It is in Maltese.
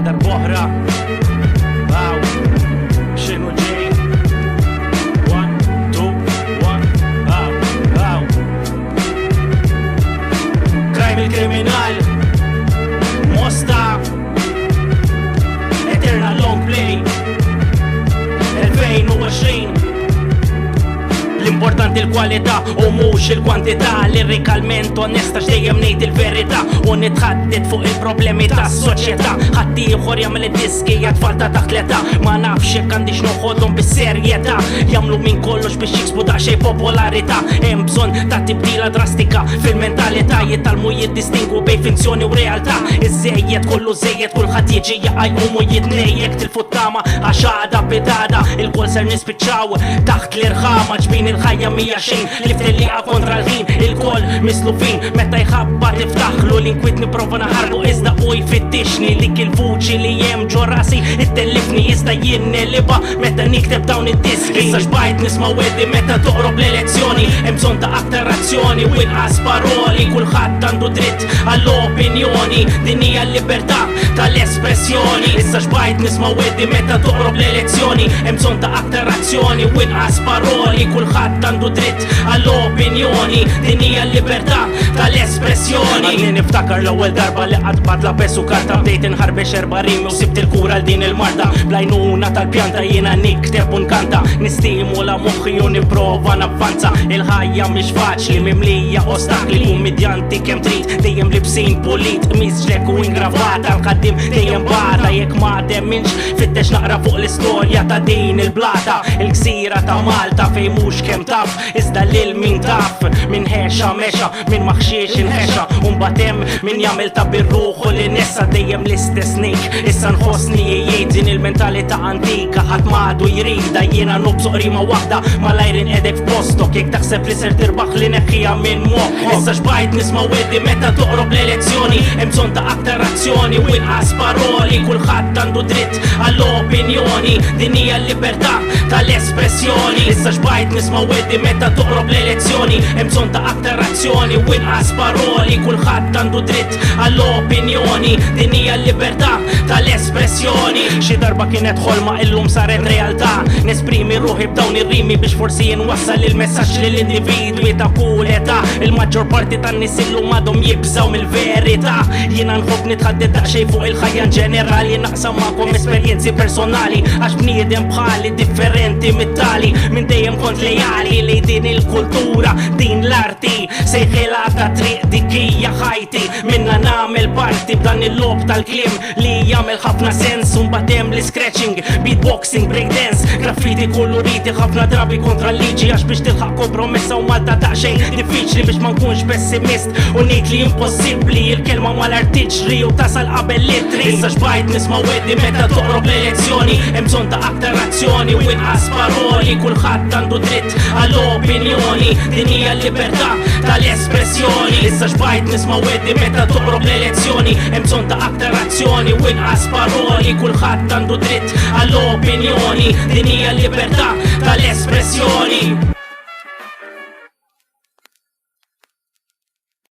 darboħra. Wow, xinu ġej? 1, 2, 1, wow. Crime il-kriminal, Mosta, Eternal Long Play 2020. L-importanti l-kwalità u mhux il-kwantità, lirikalment onesta x'dejjem ngħid il-verità u nitħaddid fuq il-problemi tas-soċjetà. Ħadd ieħor jagħmel id-diski għat-tfal ta' taħt l-età, ma nafx jekk għandix noħodhom bis-serjetà. Jagħmlu minn kollox biex jiksbu daqsxejn popolarità. Hemm bżonn ta' tibdila drastika fil-mentalità, jittalmu jiddistingwu bejn finzjoni u realtà. Iż-żejjed kollu żejjed, kulħadd jiġi jaqajqum u jitnejjek til-futtama għax għada bidada il-kol ser nispiċċaw taħt l-irħama ġbin il-ħajja mija xejn li ftilliqa kontra l-ħin il-kol mislufin meta jħabba tiftaħlu l-inkwit niprofa naħarbu iżda u jfittixni lik il-vuċi li jem ġo rasi it-tellifni iżda jien liba meta nikteb dawn id-diski. Issa xbajt nisma' weddi meta toqrob l-elezzjoni, hemm bżonn ta' aktar azzjoni u inqas paroli. Kulħadd għandu dritt għall-opinjoni, din hija l-libertà tal-espressjoni. Issa xbajt nisma' weddi meta toqrob l-elezzjoni, hemm bżonn ta' aktar azzjoni u inqas paroli. Kulħadd għandu dritt għall-opinjoni, din hija l-libertà tal-espressjoni. Għadni niftakar l-ewwel darba li qatt badla besu karta, bdejt inħarbex erba' rimi u sibt il-kura l din il-marda. Blajnuna tal-pjanta jiena nikteb u nkanta, nistimula moħħi u nipprova navvanza. Il-ħajja mhix faċli mimlija ostakli, kummedjanti kemm trid dejjem libsin pulit, miżġlek u ingravata l-qaddim dejjem bata. Jekk ma demminx fittex naqra fuq l-istorja ta' din il-blata, il-gżira ta' Malta fej mhux kemm taf iżda lil min taf, min ħexa mexa, min maħxiex inħexa, u mbagħad hemm min jagħmel ta' birruħu li nessa dejjem l-istess nik. Issa nħossni jgħid din il-mentalità antika, ħadd m'għadu jrida jiena nobżoq rima waħda malajr inqedek f'postok, jekk taħseb li ser tirbaħ li neħħija minn moħħok. Issa xbajt nisma' weddi meta toqrob l-elezzjoni, hemm bżonn ta' aktar azzjoni u inqas paroli. Kulħadd għandu dritt għall-opinjoni, din hija l-libertà tal-espressjoni. Issa xbajt nisma' weddi meta toqrob l-elezzjoni, hemm bżonn ta' aktar azzjoni u inqas paroli. Kulħadd għandu dritt għall-opinjoni, din hija l-libertà tal-espressjoni. Xi darba kienet ħolma illum saret realtà, nesprimi ruħi b'dawn ir-rimi biex forsi nwassal il-messaġġ lill-individwi ta' kull età. Il-maġġor parti tan-nies illum għadhom jibżgħu mill-verità. Jiena nħobb nitħadded daqsxejn fuq il-ħajja ġenerali, naqsam magħkom esperjenzi personali għax bniedem bħali differenti mit-tali. Min dejjem kont lejali li din il-kultura, din l-arti sejħilha ta' triq dik hija ħajti. Minna nagħmel parti b'dan il-lob tal-kliem li jagħmel ħafna sens. Mbagħad hemm l-scratching, beatboxing, breakdance, graffiti koloriti ħafna drabi kontra l-liġi għax biex tilħaq kompromessa u Malta daqsxejn diffiċli biex ma nkunx pessimist u ngħid li impossibbli il-kelma mal-artiġri u tasal qabel litri. Issa xbajt nisma' weddi meta toqrob l-elezzjoni, hemm bżonn ta' aktar azzjoni u inqas paroli. Kulħadd għandu dritt għall-opinjoni, din hija l-libertà tal-espressjoni. Issa xbajt nisma' weddi meta toqrob l-elezzjoni, hemm bżonn ta' aktar azzjoni u inqas paroli. Kulħadd għandu dritt għall-opinjoni, din hija l-libertà tal-espressjoni.